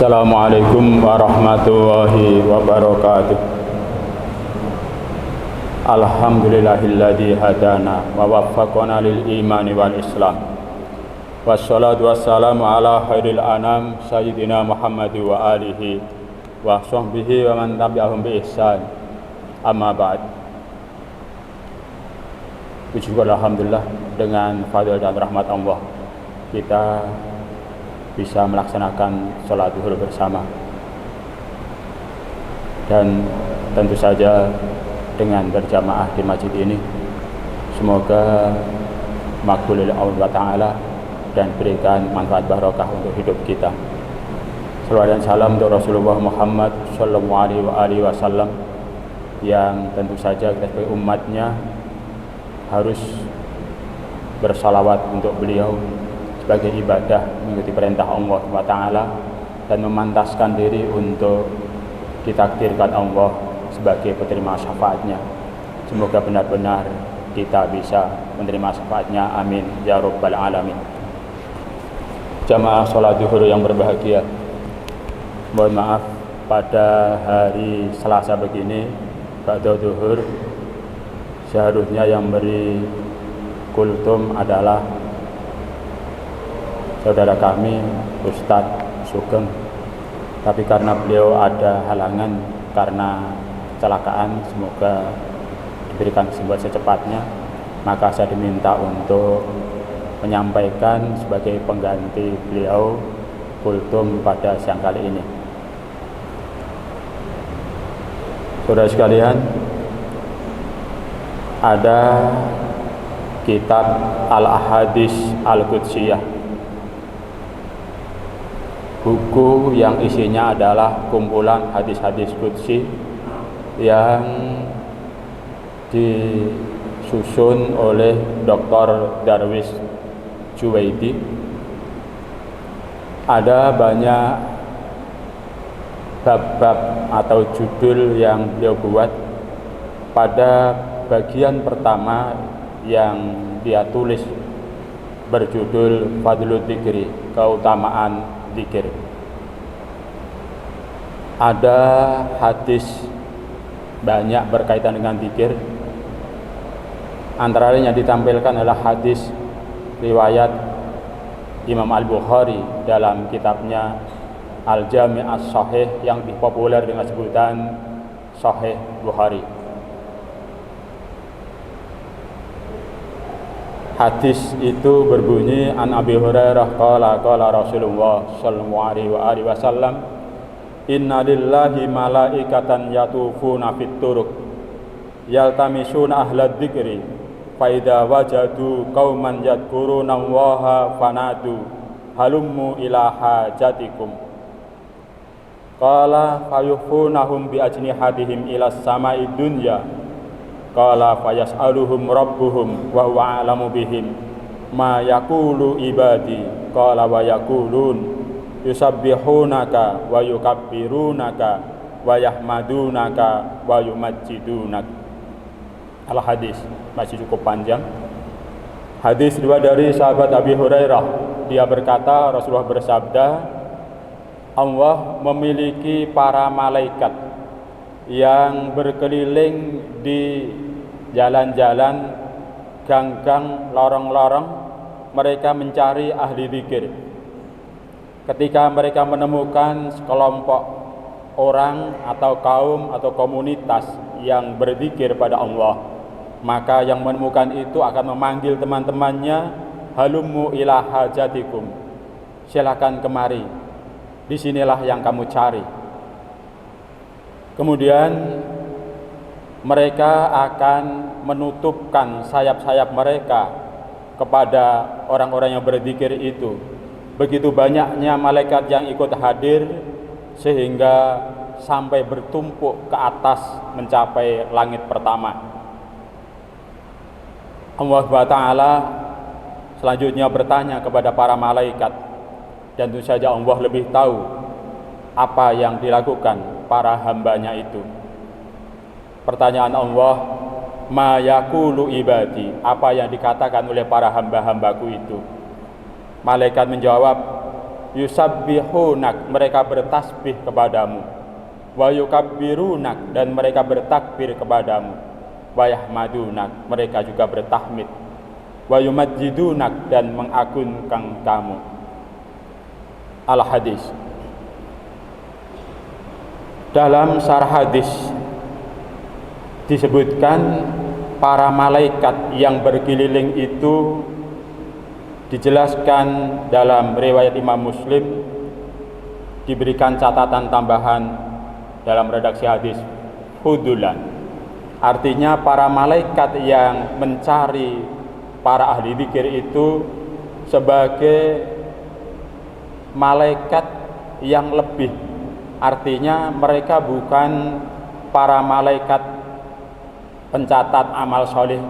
Assalamualaikum warahmatullahi wabarakatuh. Alhamdulillahilladzi hadana wa waffaqana lil imani wal islam. Wassalatu wassalamu ala khairil anam sayyidina Muhammad wa alihi wa sahbihi wa man tabi'ahum bi ihsan. Amma ba'd. Puji syukur alhamdulillah, dengan fadil dan rahmat Allah kita bisa melaksanakan sholat zuhur bersama, dan tentu saja dengan berjamaah di masjid ini. Semoga makbul oleh Allah Ta'ala dan berikan manfaat barokah untuk hidup kita. Salawat dan salam untuk Rasulullah Muhammad Sallallahu Alaihi Wasallam, yang tentu saja kita sebagai umatnya harus bersalawat untuk beliau sebagai ibadah mengikuti perintah Allah SWT, dan memantaskan diri untuk ditakdirkan Allah sebagai penerima syafaatnya. Semoga benar-benar kita bisa menerima syafaatnya, amin ya rabbal alamin. Jamaah sholat zuhur yang berbahagia, mohon maaf pada hari Selasa begini, ba'da zuhur, seharusnya yang beri kultum adalah saudara kami Ustadz Sugeng, tapi karena beliau ada halangan karena kecelakaan, semoga diberikan kesembuhan secepatnya, maka saya diminta untuk menyampaikan sebagai pengganti beliau kultum pada siang kali ini. Saudara sekalian, ada kitab Al-Ahadits Al-Qudsiyah, buku yang isinya adalah kumpulan hadis-hadis qudsi yang disusun oleh Dr. Darwis Juwaidi. Ada banyak bab-bab atau judul yang beliau buat. Pada bagian pertama yang dia tulis berjudul Fadlul Dzikri, keutamaan zikir. Ada hadis banyak berkaitan dengan zikir. Antara lain yang ditampilkan adalah hadis riwayat Imam Al-Bukhari dalam kitabnya Al-Jami' As-Sahih yang populer dengan sebutan Sahih Bukhari. Hadis itu berbunyi, an Abi Hurairah qala Rasulullah sallallahu alaihi wasallam, inna lillahi malaikatan yatufuna fit turuq yaltamisuna ahlad dzikri fa idza wajadu qauman yadhkuruna Allaha fanadu halummu ila hajatikum qala fayufunahum bi ajnihatihim ila samai dunya qala fayas'aluhum rabbuhum wa huwa a'lamu bihim ma yaqulu ibadi qala wa yaqulun yusabbihunaka wa yukabbirunaka wa yahmadunaka wa yumajjidunak. Al-hadis masih cukup panjang. Hadis riwayat dari sahabat Abi Hurairah, dia berkata, Rasulullah bersabda, Allah memiliki para malaikat yang berkeliling di jalan-jalan, gang-gang, lorong-lorong. Mereka mencari ahli zikir. Ketika mereka menemukan sekelompok orang atau kaum atau komunitas yang berzikir pada Allah, maka yang menemukan itu akan memanggil teman-temannya, halummu ila hajatikum, silakan kemari, disinilah yang kamu cari. Kemudian mereka akan menutupkan sayap-sayap mereka kepada orang-orang yang berzikir itu. Begitu banyaknya malaikat yang ikut hadir sehingga sampai bertumpuk ke atas mencapai langit pertama. Allah Ta'ala selanjutnya bertanya kepada para malaikat, dan tentu saja Allah lebih tahu apa yang dilakukan para hambanya itu. Pertanyaan Allah, ma yaqulu ibadi, apa yang dikatakan oleh para hamba-hambaku itu. Malaikat menjawab, Yusabbihunak, mereka bertasbih kepadamu. Wa yukabbirunak, dan mereka bertakbir kepadamu. Wa yahmadunak, mereka juga bertahmid. Wa yumajjidunak, dan mengagungkan kamu. Al-Hadis. Dalam syarah hadis disebutkan para malaikat yang berkeliling itu dijelaskan dalam riwayat Imam Muslim, diberikan catatan tambahan dalam redaksi hadis hudulan. Artinya para malaikat yang mencari para ahli zikir itu sebagai malaikat yang lebih. Artinya mereka bukan para malaikat pencatat amal soleh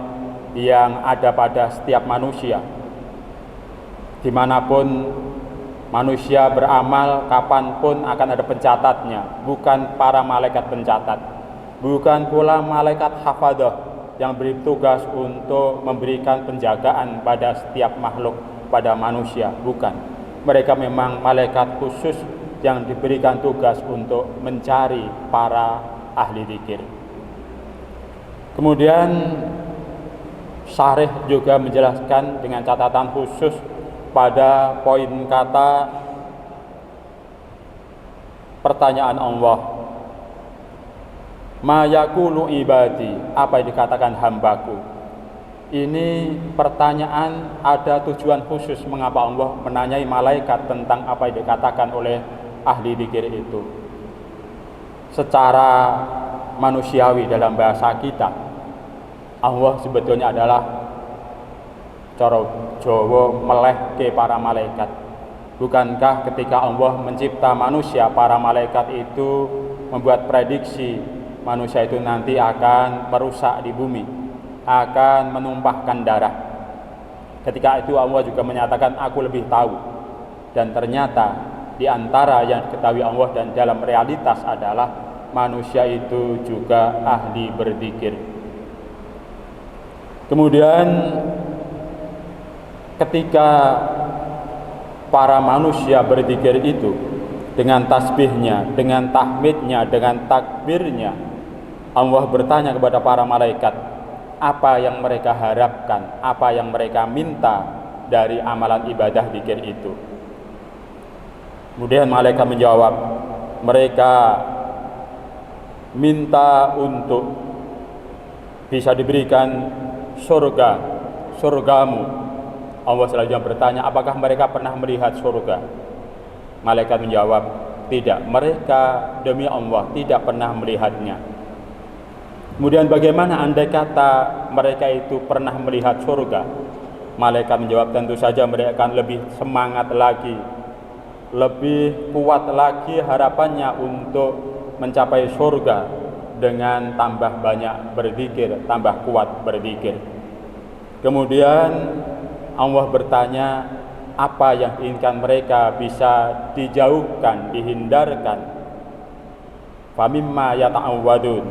yang ada pada setiap manusia. Dimanapun manusia beramal, kapanpun akan ada pencatatnya. Bukan para malaikat pencatat, bukan pula malaikat hafadah yang bertugas untuk memberikan penjagaan pada setiap makhluk, pada manusia. Bukan, mereka memang malaikat khusus yang diberikan tugas untuk mencari para ahli zikir. Kemudian syarih juga menjelaskan dengan catatan khusus pada poin kata pertanyaan Allah, ma yaqulu ibadi, apa yang dikatakan hambaku. Ini pertanyaan ada tujuan khusus mengapa Allah menanyai malaikat tentang apa yang dikatakan oleh ahli zikir itu. Secara manusiawi dalam bahasa kita, Allah sebetulnya adalah cara Jawa melehke para malaikat. Bukankah ketika Allah mencipta manusia, para malaikat itu membuat prediksi manusia itu nanti akan merusak di bumi, akan menumpahkan darah. Ketika itu Allah juga menyatakan, aku lebih tahu. Dan ternyata di antara yang diketahui Allah dan dalam realitas adalah manusia itu juga ahli berzikir. Kemudian ketika para manusia berzikir itu dengan tasbihnya, dengan tahmidnya, dengan takbirnya, Allah bertanya kepada para malaikat, apa yang mereka harapkan, apa yang mereka minta dari amalan ibadah zikir itu. Kemudian malaikat menjawab, mereka minta untuk bisa diberikan surgamu. Allah selanjutnya bertanya, apakah mereka pernah melihat surga? Malaikat menjawab, tidak, mereka demi Allah tidak pernah melihatnya. Kemudian bagaimana andai kata mereka itu pernah melihat surga? Malaikat menjawab, tentu saja mereka akan lebih semangat lagi, lebih kuat lagi harapannya untuk mencapai surga dengan tambah banyak berzikir, tambah kuat berzikir. Kemudian Allah bertanya, apa yang diinginkan mereka bisa dijauhkan, dihindarkan. Famimma yata'awwadun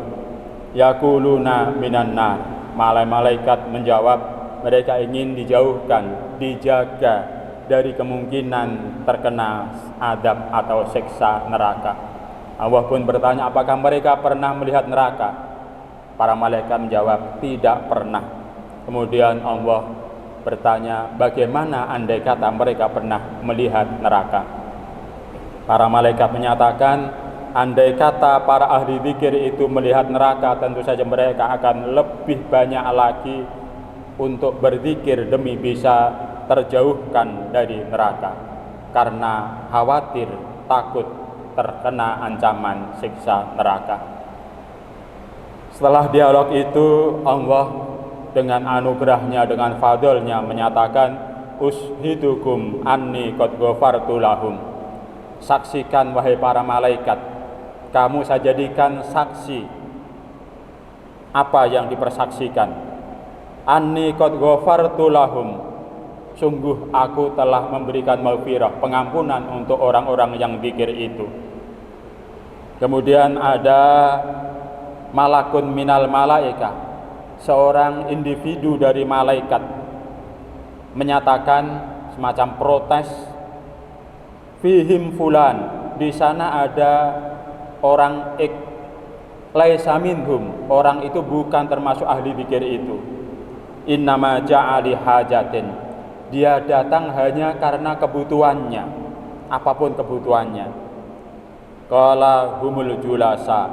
yaquluna minan nar. Malaikat menjawab, mereka ingin dijauhkan, dijaga dari kemungkinan terkena azab atau siksa neraka. Allah pun bertanya, apakah mereka pernah melihat neraka? Para malaikat menjawab, tidak pernah. Kemudian Allah bertanya, bagaimana andai kata mereka pernah melihat neraka? Para malaikat menyatakan, andai kata para ahli zikir itu melihat neraka, tentu saja mereka akan lebih banyak lagi untuk berzikir demi bisa terjauhkan dari neraka, karena khawatir, takut terkena ancaman siksa neraka. Setelah dialog itu, Allah dengan anugerahnya, dengan fadlnya menyatakan, ushidukum anni qad ghafartu lahum. Saksikan wahai para malaikat, kamu saya jadikan saksi apa yang dipersaksikan. Anni qad ghafartu lahum, sungguh aku telah memberikan maghfirah, pengampunan untuk orang-orang yang zikir itu. Kemudian ada malakun minal malaika, seorang individu dari malaikat menyatakan semacam protes, fihim fulan, di sana ada orang X, laisa minhum, orang itu bukan termasuk ahli zikir itu. Innama ja'ali hajatin, dia datang hanya karena kebutuhannya, apapun kebutuhannya. Qala humul julasa,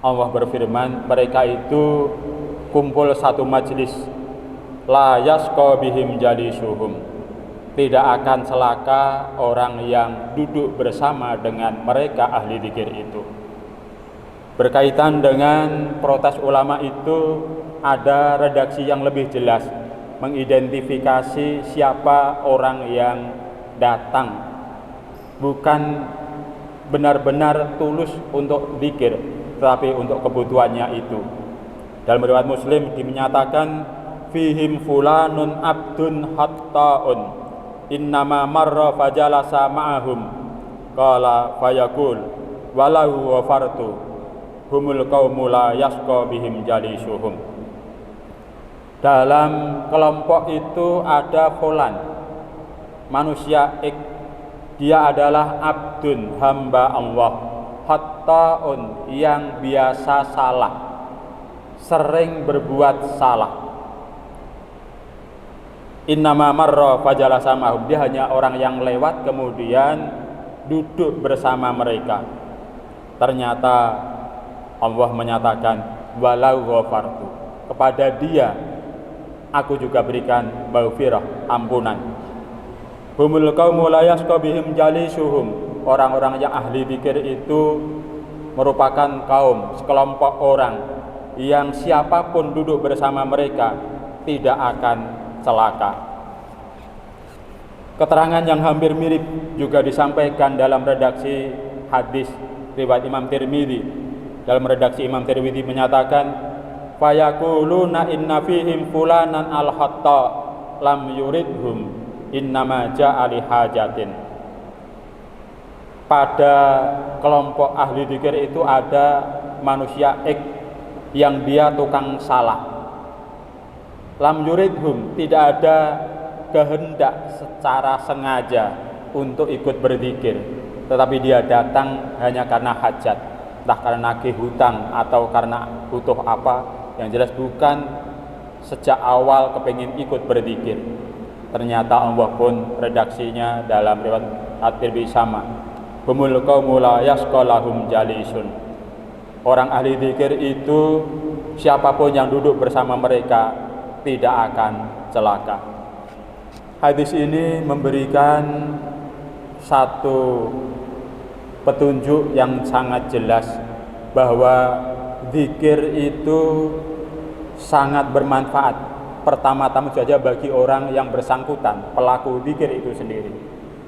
Allah berfirman, mereka itu kumpul satu majlis, la yasqa bihim jalisuhum, tidak akan celaka orang yang duduk bersama dengan mereka ahli zikir itu. Berkaitan dengan protes ulama itu, ada redaksi yang lebih jelas mengidentifikasi siapa orang yang datang, bukan benar-benar tulus untuk zikir, tetapi untuk kebutuhannya itu. Dalam riwayat Muslim dinyatakan, fihim fulanun abdun hatta'un innama marra fajalasa ma'ahum qala fayaqul walahu wafartu humul qaumu la yasqa bihim jalisuhum. Dalam kelompok itu ada fulan, manusia X, dia adalah abdun, hamba Allah, hatta'un, yang biasa salah, sering berbuat salah. Innama marra fajalasa ma'hum, dia hanya orang yang lewat kemudian duduk bersama mereka. Ternyata Allah menyatakan, walau ghafartu, kepada dia aku juga berikan maghfirah, ampunan. Humul qaumu la yasqa bihim jalisuhum, orang-orang yang ahli zikir itu merupakan kaum, sekelompok orang yang siapapun duduk bersama mereka tidak akan celaka. Keterangan yang hampir mirip juga disampaikan dalam redaksi hadis riwayat Imam Tirmidzi. Dalam redaksi Imam Tirmidzi menyatakan, fayaquluna inna fihim fulanan al-hatta lam yuridhum innama ja'ali hajatin. Pada kelompok ahli zikir itu ada manusia X yang dia tukang salah. Lam yuridhum, tidak ada kehendak secara sengaja untuk ikut berzikir, tetapi dia datang hanya karena hajat, entah karena nagih hutang atau karena butuh apa. Yang jelas bukan sejak awal kepingin ikut berzikir. Ternyata Allah pun redaksinya dalam riwayat At-Tirmidzi sama, humul qaumu la yasqa lahum jalisun, orang ahli zikir itu siapapun yang duduk bersama mereka tidak akan celaka. Hadis ini memberikan satu petunjuk yang sangat jelas bahwa zikir itu sangat bermanfaat. Pertama-tama saja bagi orang yang bersangkutan, pelaku zikir itu sendiri.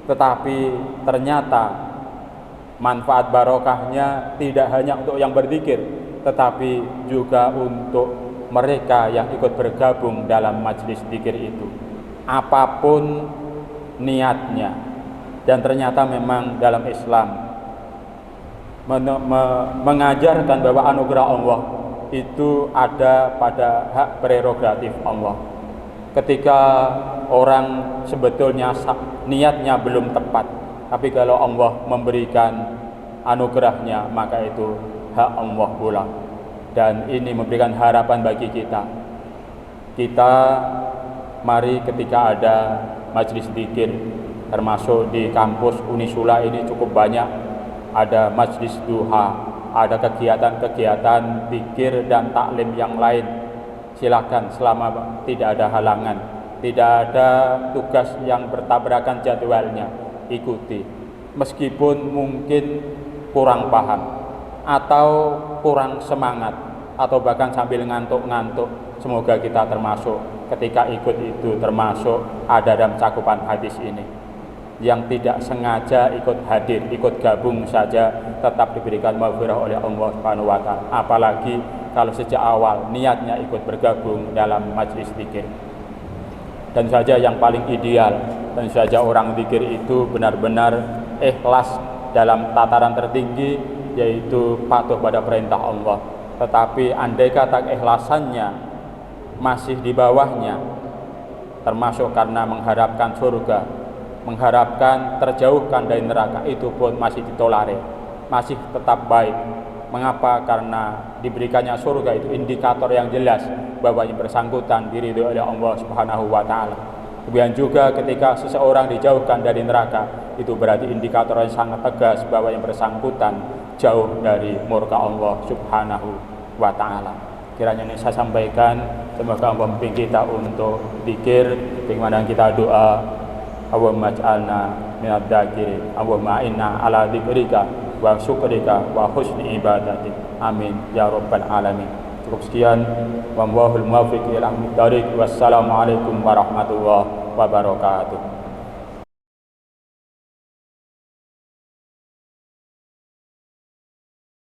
Tetapi ternyata manfaat barokahnya tidak hanya untuk yang berzikir, tetapi juga untuk mereka yang ikut bergabung dalam majelis zikir itu, apapun niatnya. Dan ternyata memang dalam Islam mengajarkan bahwa anugerah Allah itu ada pada hak prerogatif Allah. Ketika orang sebetulnya niatnya belum tepat, tapi kalau Allah memberikan anugerahnya, maka itu hak Allah pula. Dan ini memberikan harapan bagi kita. Kita mari ketika ada majelis zikir, termasuk di kampus Unisula ini cukup banyak, ada majlis duha, ada kegiatan-kegiatan zikir dan taklim yang lain. Silakan selama tidak ada halangan, tidak ada tugas yang bertabrakan jadwalnya, ikuti. Meskipun mungkin kurang paham atau kurang semangat atau bahkan sambil ngantuk-ngantuk, semoga kita termasuk ketika ikut itu, termasuk ada dalam cakupan hadis ini. Yang tidak sengaja ikut hadir, ikut gabung saja tetap diberikan maghfirah oleh Allah Subhanahu wa taala. Apalagi kalau sejak awal niatnya ikut bergabung dalam majelis zikir. Dan saja yang paling ideal, dan saja orang zikir itu benar-benar ikhlas dalam tataran tertinggi, yaitu patuh pada perintah Allah. Tetapi andai kata keikhlasannya masih di bawahnya, termasuk karena mengharapkan surga, mengharapkan terjauhkan dari neraka itu pun masih ditolerir, masih tetap baik. Mengapa? Karena diberikannya surga itu indikator yang jelas bahwa yang bersangkutan diridhoi oleh Allah Subhanahu wa taala. Kemudian juga ketika seseorang dijauhkan dari neraka, itu berarti indikator yang sangat tegas bahwa yang bersangkutan jauh dari murka Allah Subhanahu wa taala. Kiranya ini saya sampaikan, semoga Allah membimbing kita untuk zikir, bagaimana kita doa, Allahumma ij'alna minadz dzakirin, Allahumma inna ala dzikrika wa syukrika wa husni ibadatik. Amin ya rabbal alamin. Cukup sekian, wallahul muwaffiq ila aqwamit thoriq. Wassalamualaikum warahmatullahi wabarakatuh.